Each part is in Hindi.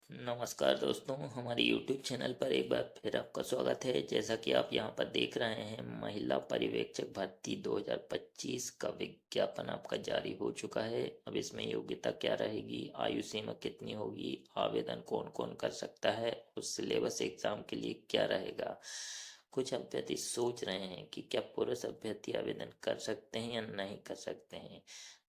नमस्कार दोस्तों, हमारे YouTube चैनल पर एक बार फिर आपका स्वागत है। जैसा कि आप यहाँ पर देख रहे हैं, महिला पर्यवेक्षक भर्ती 2025 का विज्ञापन आपका जारी हो चुका है। अब इसमें योग्यता क्या रहेगी, आयु सीमा कितनी होगी, आवेदन कौन कौन कर सकता है, उस सिलेबस एग्जाम के लिए क्या रहेगा। कुछ अभ्यर्थी सोच रहे हैं कि क्या पुरुष अभ्यर्थी आवेदन कर सकते हैं या नहीं कर सकते हैं।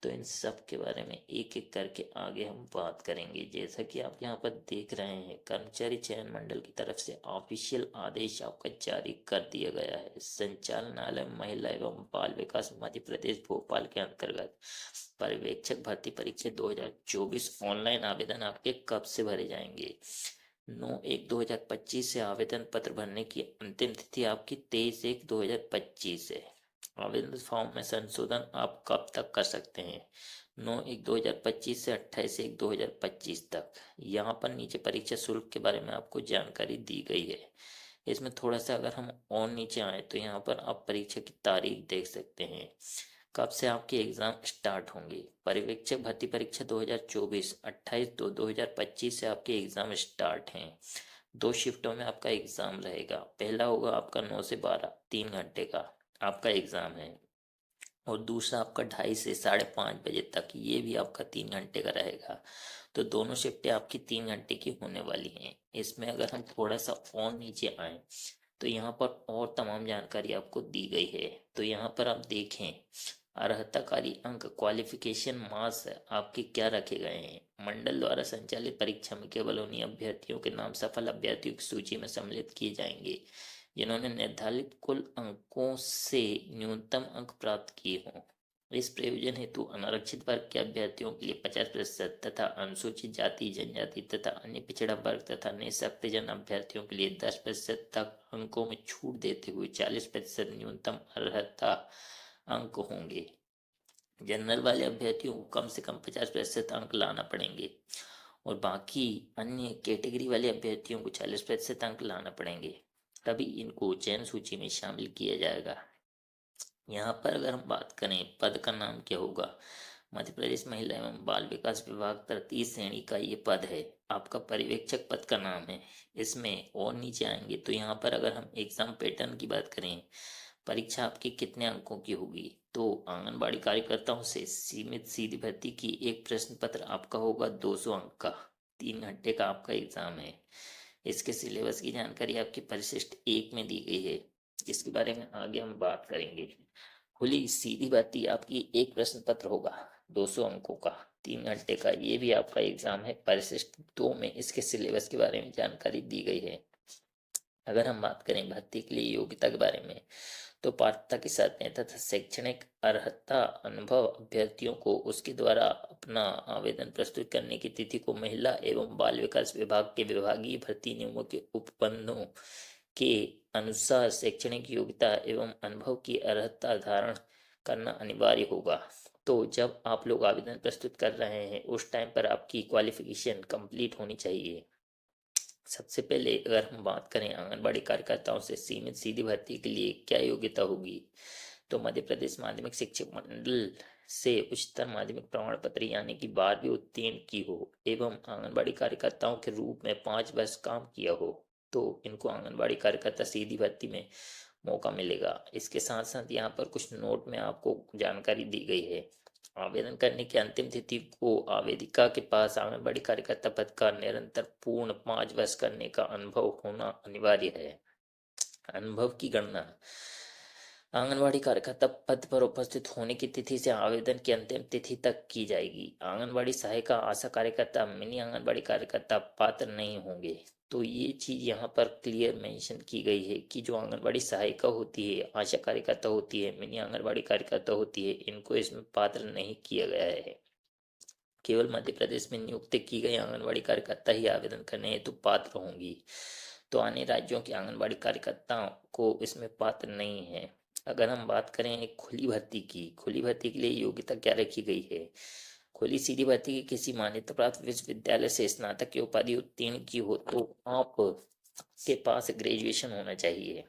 तो इन सब के बारे में एक एक करके आगे हम बात करेंगे। जैसा कि आप यहाँ पर देख रहे हैं, कर्मचारी चयन मंडल की तरफ से ऑफिशियल आदेश आपका जारी कर दिया गया है। संचालनालय महिला एवं बाल विकास मध्य प्रदेश भोपाल के अंतर्गत पर्यवेक्षक भर्ती परीक्षा 2024 ऑनलाइन आवेदन आपके कब से भरे जाएंगे। 9/1/2025 से आवेदन पत्र भरने की अंतिम तिथि आपकी 23/1/2025 है। आवेदन फॉर्म में संशोधन आप कब तक कर सकते हैं, 9/1/2025 से 28/1/2025 तक। यहाँ पर नीचे परीक्षा शुल्क के बारे में आपको जानकारी दी गई है। इसमें थोड़ा सा अगर हम और नीचे आए तो यहाँ पर आप परीक्षा की तारीख देख सकते हैं, कब से आपके एग्जाम स्टार्ट होंगे। पर्यवेक्षक भर्ती परीक्षा 2024 28/2/2025 से आपके एग्जाम स्टार्ट हैं। 2 शिफ्टों में आपका एग्जाम रहेगा। पहला होगा आपका 9 से 12 3 घंटे का आपका एग्जाम है, और दूसरा आपका 2:30 से 5:30 बजे तक, ये भी आपका 3 घंटे का रहेगा। तो दोनों शिफ्टें आपकी 3 घंटे की होने वाली हैं। इसमें अगर हम थोड़ा सा और नीचे आए तो यहाँ पर और तमाम जानकारी आपको दी गई है। तो यहाँ पर आप देखें, अर्हताकारी अंक क्वालिफिकेशन मार्क्स आपके क्या रखे गए हैं। मंडल द्वारा संचालित परीक्षा में केवल उन्हीं अभ्यर्थियों के नाम सफल अभ्यर्थियों की सूची में सम्मिलित किए जाएंगे जिन्होंने निर्धारित कुल अंकों से न्यूनतम अंक प्राप्त किए हों। इस प्रयोजन हेतु अनारक्षित वर्ग के अभ्यर्थियों के लिए 50% तथा अनुसूचित जाति जनजाति तथा अन्य पिछड़ा वर्ग तथा निःशक्तजन अभ्यर्थियों के लिए 10% तक अंकों में छूट देते हुए 40% न्यूनतम अर्हता अंक होंगे। जनरल वाले अभ्यर्थियों को कम से कम 50% अंक लाना पड़ेंगे, और बाकी अन्य कैटेगरी वाले अभ्यर्थियों को 40% अंक लाना पड़ेंगे, तभी इनको चयन सूची में शामिल किया जाएगा। यहाँ पर अगर हम बात करें पद का नाम क्या होगा, मध्य प्रदेश महिला एवं बाल विकास विभाग 33 श्रेणी का ये पद है, आपका पर्यवेक्षक पद का नाम है। इसमें और नीचे आएंगे तो यहाँ पर अगर हम एग्जाम पैटर्न की बात करें, परीक्षा आपकी कितने अंकों की होगी, तो आंगनबाड़ी कार्यकर्ताओं से सीमित सीधी भर्ती की एक प्रश्न पत्र आपका होगा 200 अंक का। 3 घंटे का आपका एग्जाम है। इसके सिलेबस की जानकारी आपकी परिशिष्ट 1 में दी गई है। इसके बारे में आगे हम बात करेंगे। खुली सीधी भर्ती आपकी एक प्रश्न पत्र होगा 200 अंकों का, 3 घंटे का, ये भी आपका एग्जाम है। परिशिष्ट 2 में इसके सिलेबस के बारे में जानकारी दी गई है। अगर हम बात करें भर्ती के लिए योग्यता के बारे में, तो पात्रता की शर्तें तथा शैक्षणिक अर्हता अनुभव अभ्यर्थियों को उसके द्वारा अपना आवेदन प्रस्तुत करने की तिथि को महिला एवं बाल विकास विभाग के विभागीय भर्ती नियमों के उपबंधों के अनुसार शैक्षणिक योग्यता एवं अनुभव की अर्हता धारण करना अनिवार्य होगा। तो जब आप लोग आवेदन प्रस्तुत कर रहे हैं उस टाइम पर आपकी क्वालिफिकेशन कंप्लीट होनी चाहिए। सबसे पहले अगर हम बात करें आंगनबाड़ी कार्यकर्ताओं से सीमित सीधी भर्ती के लिए क्या योग्यता होगी, तो मध्य प्रदेश माध्यमिक शिक्षक मंडल से उच्चतर माध्यमिक प्रमाण पत्र यानी कि 12वीं उत्तीर्ण की हो एवं आंगनबाड़ी कार्यकर्ताओं के रूप में 5 वर्ष काम किया हो, तो इनको आंगनबाड़ी कार्यकर्ता सीधी भर्ती में मौका मिलेगा। इसके साथ साथ यहाँ पर कुछ नोट में आपको जानकारी दी गई है। आवेदन करने की अंतिम तिथि को आवेदिका के पास आंगनबाड़ी कार्यकर्ता पद का निरंतर पूर्ण 5 वर्ष करने का अनुभव होना अनिवार्य है। अनुभव की गणना आंगनबाड़ी कार्यकर्ता पद पर उपस्थित होने की तिथि से आवेदन की अंतिम तिथि तक की जाएगी। आंगनबाड़ी सहायिका, आशा कार्यकर्ता, मिनी आंगनबाड़ी कार्यकर्ता पात्र नहीं होंगे। तो ये चीज यहाँ पर क्लियर मेंशन की गई है कि जो आंगनबाड़ी सहायिका होती है, आशा कार्यकर्ता होती है, मिनी आंगनबाड़ी कार्यकर्ता होती है, इनको इसमें पात्र नहीं किया गया है। केवल मध्य प्रदेश में नियुक्त की गई आंगनबाड़ी कार्यकर्ता ही आवेदन करने हेतु पात्र होंगी। तो अन्य राज्यों के आंगनबाड़ी कार्यकर्ताओं को इसमें पात्र नहीं है। अगर हम बात करें खुली भर्ती की, खुली भर्ती के लिए योग्यता क्या रखी गई है। खुली सीधी भर्ती की किसी मान्यता प्राप्त विश्वविद्यालय से स्नातक की उपाधि उत्तीर्ण की हो तो आप के पास ग्रेजुएशन होना चाहिए।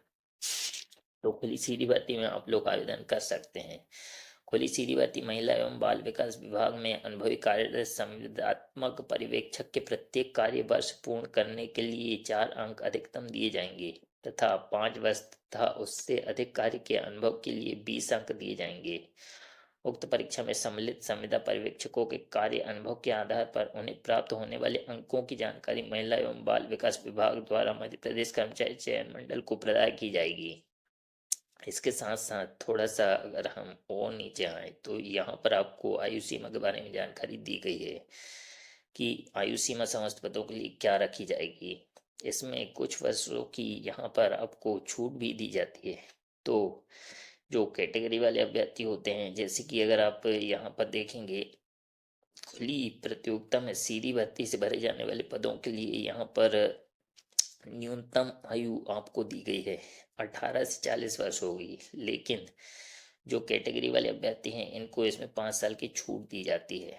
तो खुली सीधी भर्ती में आप लोग आवेदन कर सकते हैं। खुली सीधी भर्ती महिला एवं बाल विकास विभाग में अनुभवी कार्यरत संविदात्मक पर्यवेक्षक के प्रत्येक कार्य वर्ष पूर्ण करने के लिए 4 अंक अधिकतम दिए जाएंगे तथा 5 वर्ष तथा उससे अधिक कार्य के अनुभव के लिए 20 अंक दिए जाएंगे। उक्त परीक्षा में सम्मिलित संविदा पर्यवेक्षकों के कार्य अनुभव के आधार पर उन्हें प्राप्त होने वाले अंकों की जानकारी महिला एवं बाल विकास विभाग द्वारा मध्य प्रदेश कर्मचारी चयन मंडल को प्रदान की जाएगी। इसके साथ साथ थोड़ा सा अगर हम और नीचे आए तो यहाँ पर आपको आयु सीमा के बारे में जानकारी दी गई है कि आयु सीमा समस्त पदों के लिए क्या रखी जाएगी। इसमें कुछ वर्षों की यहाँ पर आपको छूट भी दी जाती है। तो जो कैटेगरी वाले अभ्यर्थी होते हैं, जैसे कि अगर आप यहाँ पर देखेंगे, खुली प्रतियोगिता में सीधी भर्ती से भरे जाने वाले पदों के लिए यहाँ पर न्यूनतम आयु आपको दी गई है 18 से 40 वर्ष होगी, लेकिन जो कैटेगरी वाले अभ्यर्थी हैं इनको इसमें 5 साल की छूट दी जाती है।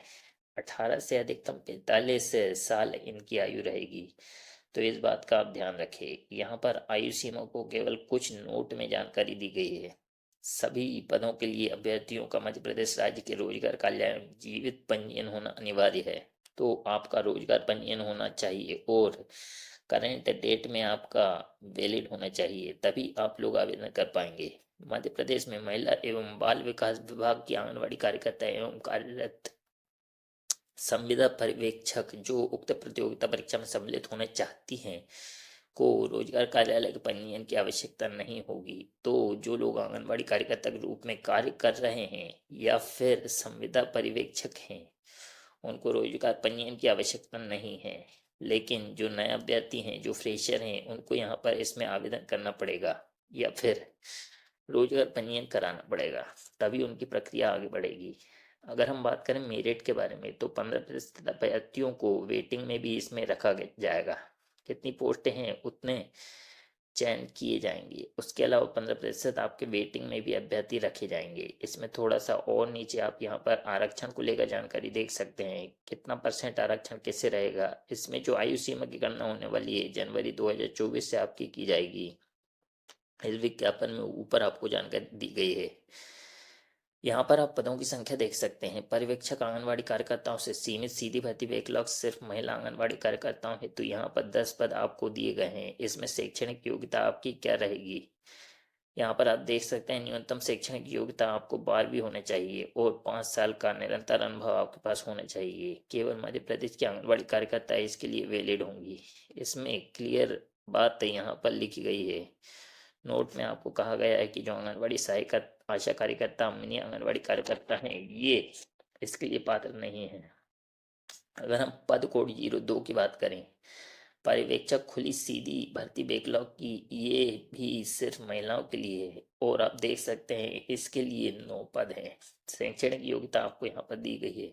18 से अधिकतम 45 साल इनकी आयु रहेगी। तो इस बात का आप ध्यान रखें। यहाँ पर आयु सीमा को केवल कुछ नोट में जानकारी दी गई है। सभी पदों के लिए अभ्यर्थियों का मध्य प्रदेश राज्य के रोजगार कार्यालय में जीवित पंजीयन होना अनिवार्य है। तो आपका रोजगार पंजीयन होना चाहिए और करंट डेट में आपका वैलिड होना चाहिए, तभी आप लोग आवेदन कर पाएंगे। मध्य प्रदेश में महिला एवं बाल विकास विभाग की आंगनबाड़ी कार्यकर्ता एवं कार्यरत संविदा पर्यवेक्षक जो उक्त प्रतियोगिता परीक्षा में सम्मिलित होना चाहती हैं को रोजगार कार्यालय के पंजीयन की आवश्यकता नहीं होगी। तो जो लोग आंगनबाड़ी कार्यकर्ता के रूप में कार्य कर रहे हैं या फिर संविदा पर्यवेक्षक हैं उनको रोजगार पंजीयन की आवश्यकता नहीं है, लेकिन जो नए अभ्यर्थी हैं, जो फ्रेशर हैं, उनको यहाँ पर इसमें आवेदन करना पड़ेगा या फिर रोजगार पंजीयन कराना पड़ेगा, तभी उनकी प्रक्रिया आगे बढ़ेगी। अगर हम बात करें मेरिट के बारे में तो 15% अभ्यर्थियों को वेटिंग में भी इसमें रखा जाएगा। जितनी पोस्टें हैं उतने चयन किए जाएंगे। उसके अलावा 15% आपके वेटिंग में भी अभ्यर्थी रखे जाएंगे। इसमें थोड़ा सा और नीचे आप यहाँ पर आरक्षण को लेकर जानकारी देख सकते हैं, कितना % आरक्षण कैसे रहेगा। इसमें जो आयु सीमा की गणना होने वाली है जनवरी 2024 से आपकी की जाएगी। इस विज्ञापन में ऊपर आपको जानकारी दी गई है। यहाँ पर आप पदों की संख्या देख सकते हैं। पर्यवेक्षक आंगनबाड़ी कार्यकर्ताओं से सीमित सीधी भर्ती बैकलॉग सिर्फ महिला आंगनबाड़ी कार्यकर्ताओं हेतु तो यहाँ पर 10 पद आपको दिए गए हैं। इसमें शैक्षणिक योग्यता आपकी क्या रहेगी, यहाँ पर आप देख सकते हैं न्यूनतम शैक्षणिक योग्यता आपको 12वीं होना चाहिए और 5 साल का निरंतर अनुभव आपके पास होना चाहिए। केवल मध्य प्रदेश की आंगनबाड़ी कार्यकर्ता इसके लिए वैलिड होंगी। इसमें क्लियर बात यहाँ पर लिखी गई है। नोट में आपको कहा गया है कि जो आंगनबाड़ी सहायिका, आशा कार्यकर्ता, मिनी आंगनबाड़ी कार्यकर्ता हैं ये इसके लिए पात्र नहीं है। अगर हम पद कोड 02 की बात करें, पर्यवेक्षक खुली सीधी भर्ती बैकलॉग की, ये भी सिर्फ महिलाओं के लिए है और आप देख सकते हैं इसके लिए 9 पद हैं। शैक्षणिक योग्यता आपको यहाँ पर दी गई है।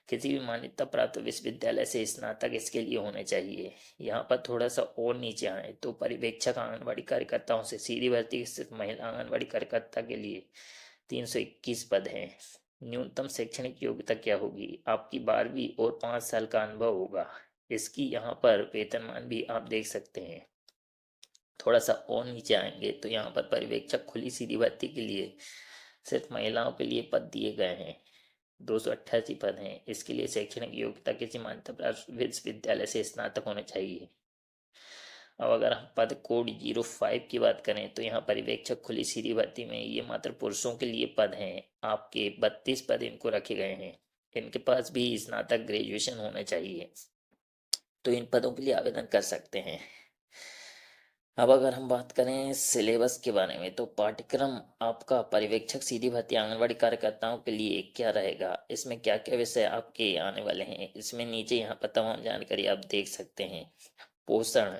किसी भी मान्यता प्राप्त विश्वविद्यालय से स्नातक इसके लिए होने चाहिए। यहाँ पर थोड़ा सा और नीचे आए तो पर्यवेक्षक आंगनबाड़ी कार्यकर्ताओं से सीधी भर्ती सिर्फ महिला आंगनबाड़ी कार्यकर्ता के लिए 321 पद हैं। न्यूनतम शैक्षणिक योग्यता क्या होगी, आपकी 12वीं और 5 साल का अनुभव होगा। इसकी यहाँ पर वेतनमान भी आप देख सकते हैं। थोड़ा सा और नीचे आएंगे तो यहाँ पर पर्यवेक्षक खुली सीधी भर्ती के लिए सिर्फ महिलाओं के लिए पद दिए गए हैं। 288 पद हैं। इसके लिए शैक्षणिक योग्यता किसी मान्यता प्राप्त विश्वविद्यालय से स्नातक होना चाहिए। अब अगर हम पद कोड 05 की बात करें तो यहाँ पर्यवेक्षक खुली सीधी भर्ती में ये मात्र पुरुषों के लिए पद हैं। आपके 32 पद इनको रखे गए हैं। इनके पास भी स्नातक ग्रेजुएशन होना चाहिए, तो इन पदों के लिए आवेदन कर सकते हैं। अब अगर हम बात करें सिलेबस के बारे में तो पाठ्यक्रम आपका पर्यवेक्षक सीधी भर्ती आंगनबाड़ी कार्यकर्ताओं के लिए क्या रहेगा, इसमें क्या क्या विषय आपके आने वाले हैं, इसमें नीचे यहाँ पर तमाम जानकारी आप देख सकते हैं। पोषण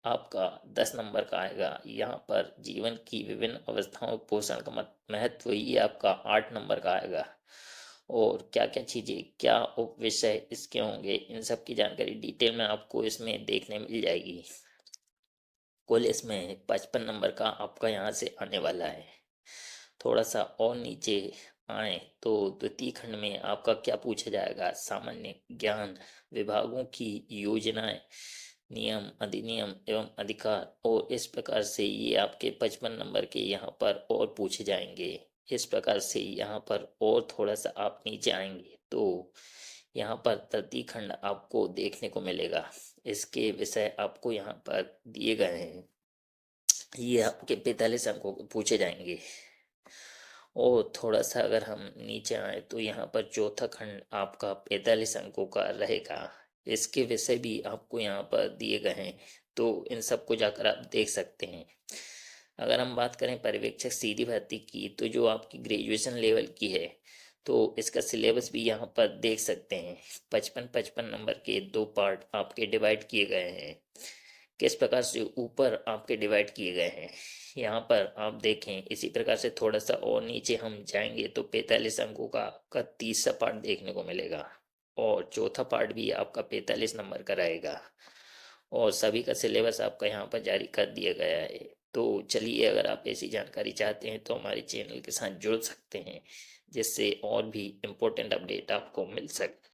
आपका 10 नंबर का आएगा। यहाँ पर जीवन की विभिन्न अवस्थाओं में पोषण का महत्व, ये आपका 8 नंबर का आएगा। और क्या क्या चीज़ें, क्या उप विषय इसके होंगे, इन सब की जानकारी डिटेल में आपको इसमें देखने मिल जाएगी। कुल इसमें 55 नंबर का आपका यहाँ से आने वाला है। थोड़ा सा और नीचे आए तो द्वितीय खंड में आपका क्या पूछा जाएगा, सामान्य ज्ञान, विभागों की योजनाएं, नियम, अधिनियम एवं अधिकार, और इस प्रकार से ये आपके 55 नंबर के यहाँ पर और पूछे जाएंगे। इस प्रकार से यहाँ पर और थोड़ा सा आप नीचे आएंगे तो यहाँ पर प्रतिखंड आपको देखने को मिलेगा। इसके विषय आपको यहाँ पर दिए गए हैं। ये आपके 45 अंकों को पूछे जाएंगे। और थोड़ा सा अगर हम नीचे आए तो यहाँ पर चौथा खंड आपका 45 अंकों का रहेगा। इसके विषय भी आपको यहाँ पर दिए गए हैं, तो इन सबको जाकर आप देख सकते हैं। अगर हम बात करें पर्यवेक्षक सीधी भर्ती की, तो जो आपकी ग्रेजुएशन लेवल की है, तो इसका सिलेबस भी यहाँ पर देख सकते हैं। 55-55 नंबर के 2 पार्ट आपके डिवाइड किए गए हैं। किस प्रकार से ऊपर आपके डिवाइड किए गए हैं यहाँ पर आप देखें। इसी प्रकार से थोड़ा सा और नीचे हम जाएंगे तो 45 अंकों का तीसरा पार्ट देखने को मिलेगा, और चौथा पार्ट भी आपका 45 नंबर का रहेगा। और सभी का सिलेबस आपका यहाँ पर जारी कर दिया गया है। तो चलिए, अगर आप ऐसी जानकारी चाहते हैं तो हमारे चैनल के साथ जुड़ सकते हैं, जिससे और भी इम्पोर्टेंट अपडेट आपको मिल सके।